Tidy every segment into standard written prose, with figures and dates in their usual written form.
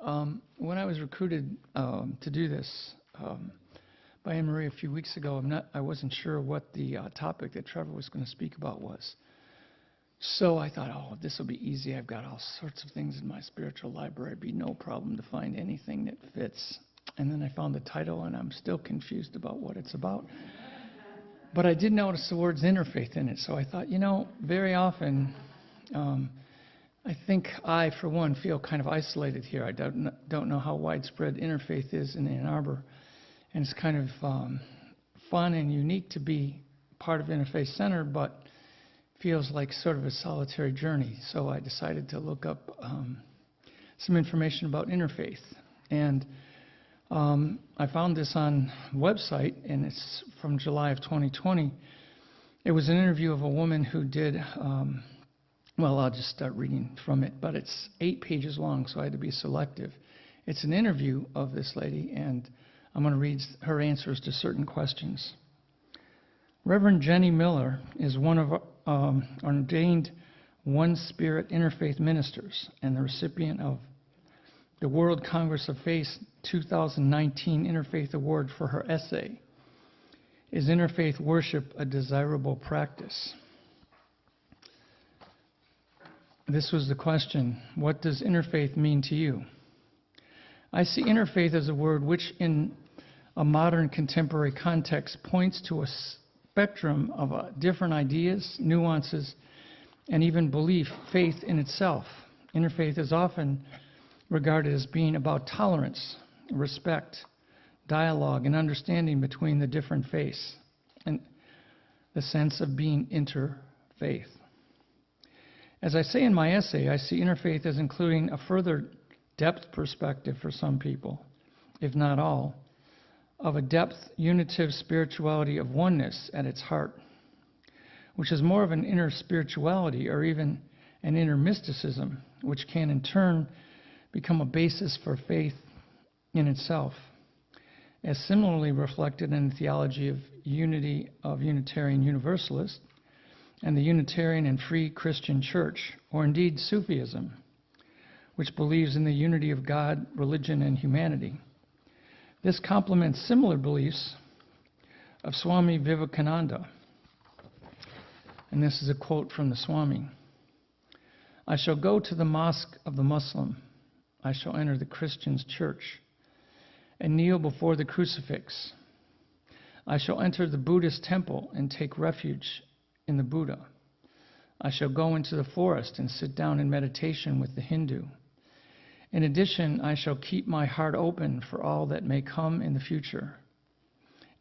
When I was recruited to do this by Anne Marie a few weeks ago, I wasn't sure what the topic that Trevor was going to speak about was. So I thought, oh, this will be easy. I've got all sorts of things in my spiritual library. It'd be no problem to find anything that fits. And then I found the title, and I'm still confused about what it's about. But I did notice the words interfaith in it, so I thought, very often I think I, for one, feel kind of isolated here. I don't know how widespread interfaith is in Ann Arbor, and it's kind of fun and unique to be part of Interfaith Center, but feels like sort of a solitary journey. So I decided to look up some information about interfaith, and I found this on a website, and it's from July of 2020. It was an interview of a woman who did, well, I'll just start reading from it, but it's 8 pages long, so I had to be selective. It's an interview of this lady, and I'm going to read her answers to certain questions. Reverend Jenny Miller is one of ordained One Spirit Interfaith ministers and the recipient of the World Congress of Faith 2019 Interfaith Award for her essay, Is Interfaith Worship a Desirable Practice? This was the question, what does interfaith mean to you? I see interfaith as a word which in a modern contemporary context points to a spectrum of different ideas, nuances, and even belief, faith in itself. Interfaith is often regarded as being about tolerance, respect, dialogue, and understanding between the different faiths, and the sense of being interfaith. As I say in my essay, I see interfaith as including a further depth perspective for some people, if not all, of a depth unitive spirituality of oneness at its heart, which is more of an inner spirituality or even an inner mysticism, which can in turn become a basis for faith in itself, as similarly reflected in the theology of unity of Unitarian Universalists and the Unitarian and Free Christian Church, or indeed Sufism, which believes in the unity of God, religion, and humanity. This complements similar beliefs of Swami Vivekananda. And this is a quote from the Swami. I shall go to the mosque of the Muslim. I shall enter the Christian's church and kneel before the crucifix. I shall enter the Buddhist temple and take refuge in the Buddha. I shall go into the forest and sit down in meditation with the Hindu. In addition, I shall keep my heart open for all that may come in the future.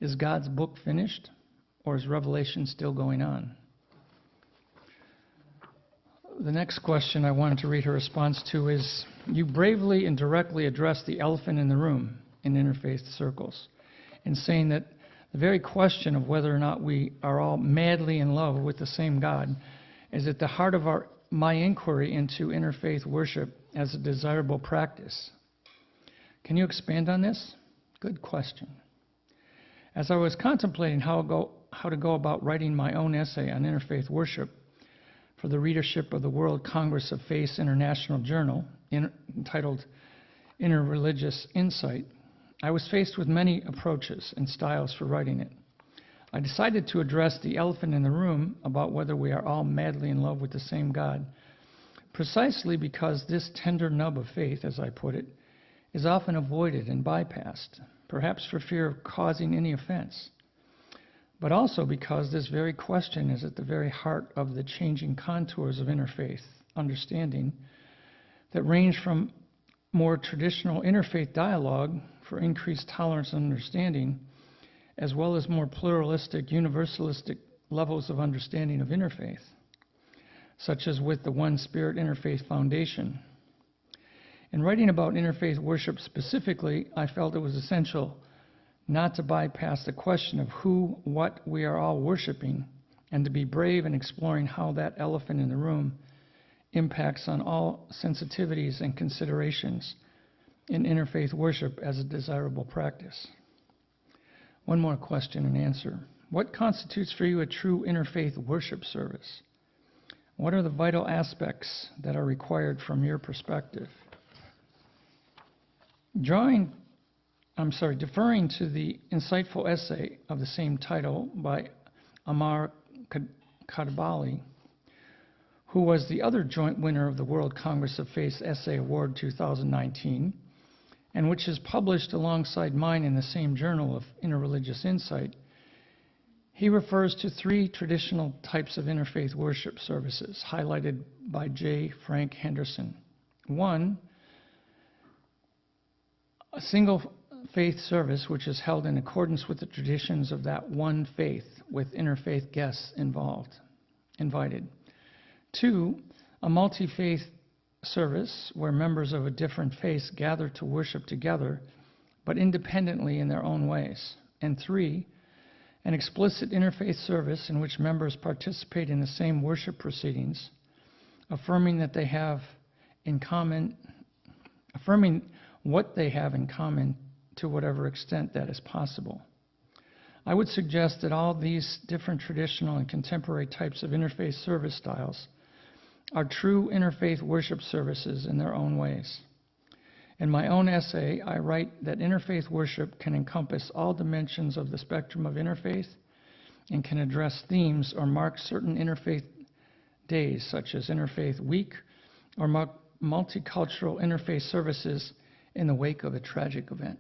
Is God's book finished, or is Revelation still going on? The next question I wanted to read her response to is, you bravely and directly address the elephant in the room in interfaith circles in saying that the very question of whether or not we are all madly in love with the same God is at the heart of my inquiry into interfaith worship as a desirable practice. Can you expand on this? Good question. As I was contemplating how to go about writing my own essay on interfaith worship for the readership of the World Congress of Faiths International Journal, entitled Interreligious Insight, I was faced with many approaches and styles for writing it. I decided to address the elephant in the room about whether we are all madly in love with the same God, precisely because this tender nub of faith, as I put it, is often avoided and bypassed, perhaps for fear of causing any offense, but also because this very question is at the very heart of the changing contours of interfaith understanding that range from more traditional interfaith dialogue for increased tolerance and understanding, as well as more pluralistic, universalistic levels of understanding of interfaith, such as with the One Spirit Interfaith Foundation. In writing about interfaith worship specifically, I felt it was essential not to bypass the question of who, what we are all worshiping, and to be brave in exploring how that elephant in the room impacts on all sensitivities and considerations in interfaith worship as a desirable practice. One more question and answer. What constitutes for you a true interfaith worship service? What are the vital aspects that are required from your perspective? Deferring to the insightful essay of the same title by Amar Kadbali, who was the other joint winner of the World Congress of Faith's Essay Award 2019, and which is published alongside mine in the same journal of Interreligious Insight, he refers to three traditional types of interfaith worship services, highlighted by J. Frank Henderson. One, a single faith service which is held in accordance with the traditions of that one faith, with interfaith guests invited. Two, a multi-faith service where members of a different faith gather to worship together, but independently in their own ways. And three, an explicit interfaith service in which members participate in the same worship proceedings, affirming what they have in common to whatever extent that is possible. I would suggest that all these different traditional and contemporary types of interfaith service styles are true interfaith worship services in their own ways. In my own essay, I write that interfaith worship can encompass all dimensions of the spectrum of interfaith and can address themes or mark certain interfaith days, such as Interfaith Week, or multicultural interfaith services in the wake of a tragic event.